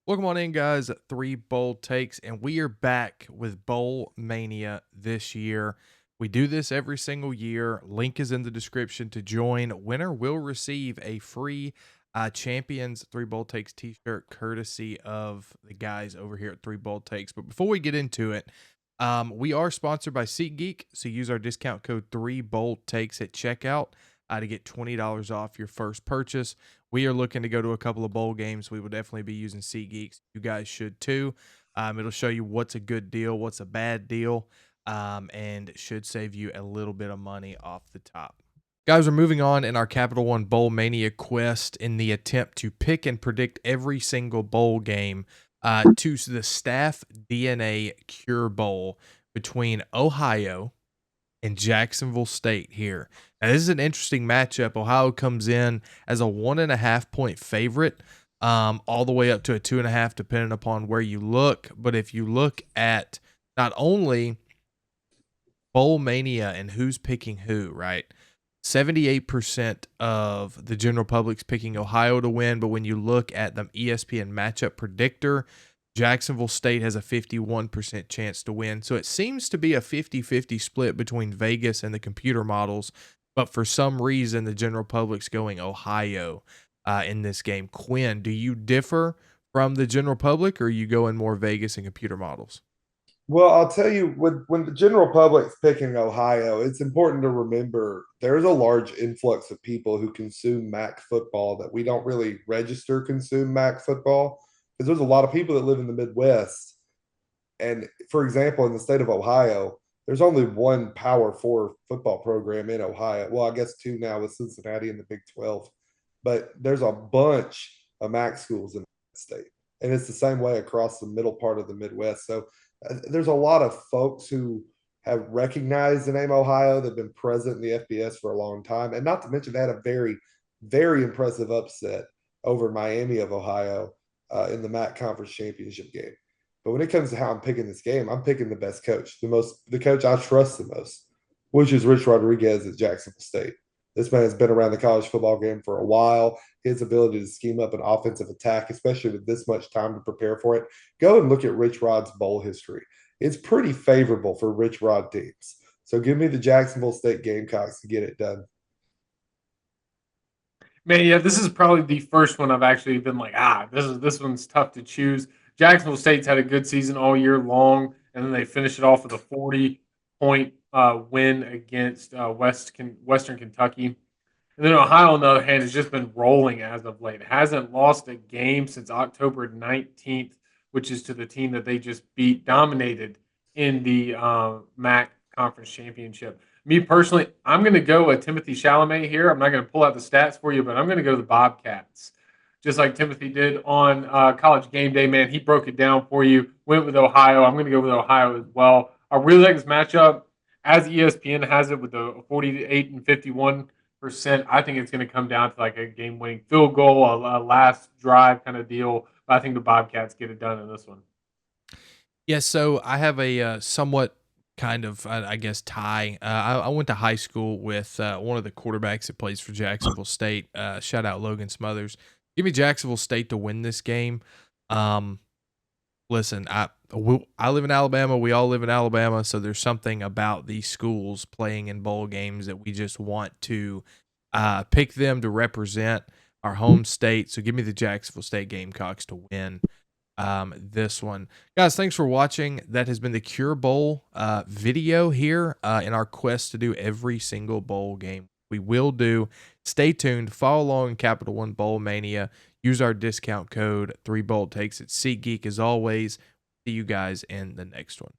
Welcome on in, guys. Three bold takes, and we are back with Bowl Mania this year. We do this every single year. Link is in the description to join. Winner will receive a free Champions Three Bold Takes t-shirt courtesy of the guys over here at Three Bold Takes. But before we get into it, we are sponsored by SeatGeek, so use our discount code 3BoldTakes at checkout to get $20 off your first purchase. We are looking to go to a couple of bowl games. We will definitely be using SeatGeeks. You guys should too. It'll show you what's a good deal, what's a bad deal, and should save you a little bit of money off the top. Guys, we're moving on in our Capital One Bowl Mania quest in the attempt to pick and predict every single bowl game to the Staff DNA Cure Bowl between Ohio and Jacksonville State here. Now, this is an interesting matchup. Ohio comes in as a 1.5-point favorite, all the way up to a 2.5, depending upon where you look. But if you look at not only Bowl Mania and who's picking who, right? 78% of the general public's picking Ohio to win, but when you look at the ESPN matchup predictor, Jacksonville State has a 51% chance to win. So it seems to be a 50-50 split between Vegas and the computer models, but for some reason the general public's going Ohio in this game. Quinn, do you differ from the general public, or are you going more Vegas and computer models? Well, I'll tell you, when the general public's picking Ohio, it's important to remember there's a large influx of people who consume MAC football that we don't really register consume MAC football because there's a lot of people that live in the Midwest. And for example, in the state of Ohio, there's only one Power Four football program in Ohio. Well, I guess two now with Cincinnati and the Big 12, but there's a bunch of MAC schools in the state. And it's the same way across the middle part of the Midwest. So there's a lot of folks who have recognized the name Ohio that have been present in the FBS for a long time. And not to mention, they had a very, very impressive upset over Miami of Ohio in the MAC Conference Championship game. But when it comes to how I'm picking this game, I'm picking the best coach, the coach I trust the most, which is Rich Rodriguez at Jacksonville State. This man has been around the college football game for a while. His ability to scheme up an offensive attack, especially with this much time to prepare for it. Go and look at Rich Rod's bowl history. It's pretty favorable for Rich Rod teams. So give me the Jacksonville State Gamecocks to get it done. Man, yeah, this is probably the first one I've actually been like, this one's tough to choose. Jacksonville State's had a good season all year long, and then they finish it off with a 40-point win against Western Kentucky. And then Ohio, on the other hand, has just been rolling as of late. Hasn't lost a game since October 19th, which is to the team that they just beat, dominated in the MAC Conference Championship. Me personally, I'm going to go with Timothy Chalamet here. I'm not going to pull out the stats for you, but I'm going to go to the Bobcats. Just like Timothy did on College Game Day, man. He broke it down for you, went with Ohio. I'm going to go with Ohio as well. I really like this matchup. As ESPN has it with the 48 and 51%, I think it's going to come down to like a game-winning field goal, a last drive kind of deal. But I think the Bobcats get it done in this one. Yeah, so I have a somewhat kind of, I guess, tie. I went to high school with one of the quarterbacks that plays for Jacksonville State. Shout out Logan Smothers. Give me Jacksonville State to win this game. Listen, I live in Alabama. We all live in Alabama, so there's something about these schools playing in bowl games that we just want to pick them to represent our home state. So give me the Jacksonville State Gamecocks to win this one. Guys, thanks for watching. That has been the Cure Bowl video here in our quest to do every single bowl game we will do. Stay tuned. Follow along in Capital One Bowl Mania. Use our discount code 3BoldTakes at SeatGeek as always. See you guys in the next one.